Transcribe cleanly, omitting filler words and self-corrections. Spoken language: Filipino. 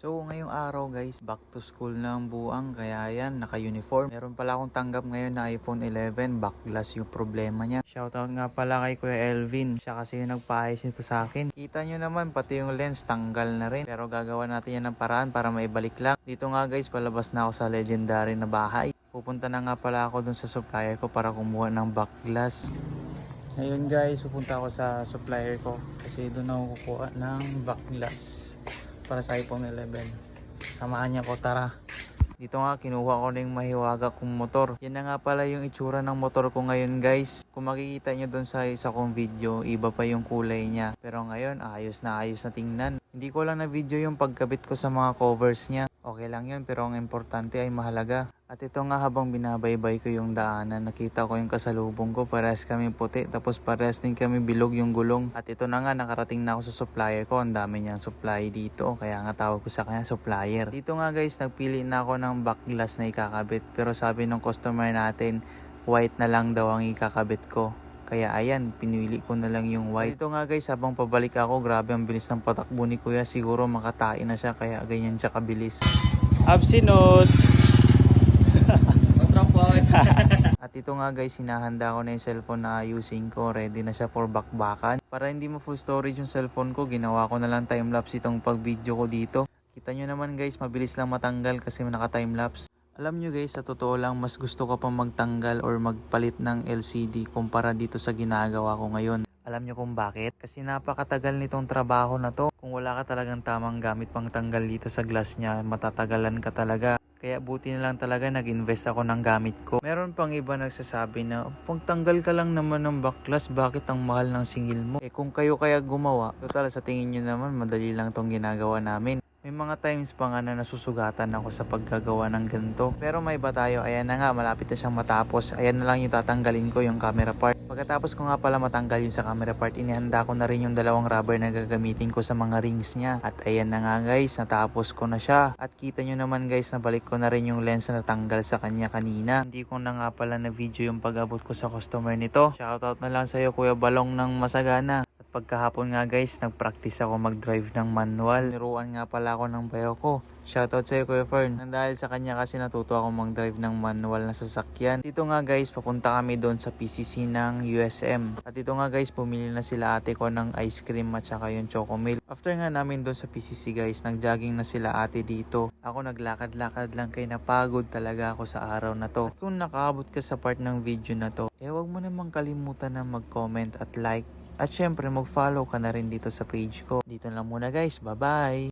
So ngayong araw guys, back to school na ang buang, kaya yan, naka-uniform. Meron pala akong tanggap ngayon na iPhone 11, backglass yung problema niya. Shoutout nga pala kay Kuya Elvin, siya kasi yung nagpaayos nito sa akin. Kita nyo naman, pati yung lens tanggal na rin. Pero gagawa natin yan ng paraan para maibalik lang. Dito nga guys, palabas na ako sa legendary na bahay. Pupunta na nga pala ako dun sa supplier ko para kumuha ng backglass. Ngayon guys, pupunta ako sa supplier ko kasi doon ako kukuha ng backglass para sa iPhone 11. Samahan niya ko, tara. Dito nga kinuha ko na yung mahiwaga kong motor. Yan na nga pala yung itsura ng motor ko ngayon guys. Kung makikita nyo doon sa isa kong video, iba pa yung kulay niya. Pero ngayon ayos na tingnan. Hindi ko lang na video yung pagkabit ko sa mga covers niya. Okay lang yun, pero ang importante ay mahalaga. At ito nga, habang binabaybay ko yung daanan, nakita ko yung kasalubong ko. Parehas kami puti, tapos parehas din kami bilog yung gulong. At ito na nga, nakarating na ako sa supplier ko. Ang dami niyang supply dito, kaya nga tawag ko sa kanya supplier. Dito nga guys, nagpili na ako ng backglass na ikakabit. Pero sabi ng customer natin, white na lang daw ang ikakabit ko. Kaya ayan, pinili ko na lang yung white. Dito nga guys, habang pabalik ako, grabe ang bilis ng patakbo ni Kuya. Siguro makatain na siya, kaya ganyan siya kabilis. Absinot! At ito nga guys, hinahanda ko na yung cellphone na ayusin ko. Ready na siya for bakbakan. Para hindi ma full storage yung cellphone ko, ginawa ko na lang timelapse itong pag-video ko dito. Kita nyo naman guys, mabilis lang matanggal kasi naka-timelapse. Alam nyo guys, sa totoo lang, mas gusto ko pang magtanggal or magpalit ng LCD kumpara dito sa ginagawa ko ngayon. Alam nyo kung bakit? Kasi napakatagal nitong trabaho na to. Kung wala ka talagang tamang gamit pang tanggal dito sa glass niya, matatagalan ka talaga. Kaya buti na lang talaga nag-invest ako ng gamit ko. Meron pang iba nagsasabi na, pagtanggal ka lang naman ng backglass, bakit ang mahal ng singil mo? Kung kayo kaya gumawa, total sa tingin nyo naman, madali lang tong ginagawa namin. May mga times pa nga na nasusugatan ako sa paggagawa ng ganito. Pero may iba tayo, ayan na nga, malapit na siyang matapos. Ayan na lang yung tatanggalin ko, yung camera part. Pagkatapos ko nga pala matanggal yung sa camera part, inihanda ko na rin yung dalawang rubber na gagamitin ko sa mga rings niya. At ayan na nga guys, natapos ko na siya. At kita nyo naman guys, nabalik ko na rin yung lens na natanggal sa kanya kanina. Hindi ko na nga pala na video yung pag-abot ko sa customer nito. Shoutout na lang sa'yo Kuya Balong ng Masagana. Pagkahapon nga guys, nagpractice ako mag-drive ng manual. Niruan nga pala ako ng bayo ko. Shoutout sa iyo Kuya Fern. Dahil sa kanya kasi natuto ako mag-drive ng manual na sasakyan. Dito nga guys, papunta kami doon sa PCC ng USM. At dito nga guys, pumili na sila ate ko ng ice cream at saka yung chocomilk. After nga namin doon sa PCC guys, nag-jogging na sila ate dito. Ako naglakad-lakad lang kay napagod talaga ako sa araw na to. At kung nakaabot ka sa part ng video na to, wag mo namang kalimutan na mag-comment at like. At syempre mag-follow ka na rin dito sa page ko. Dito lang muna guys. Bye-bye!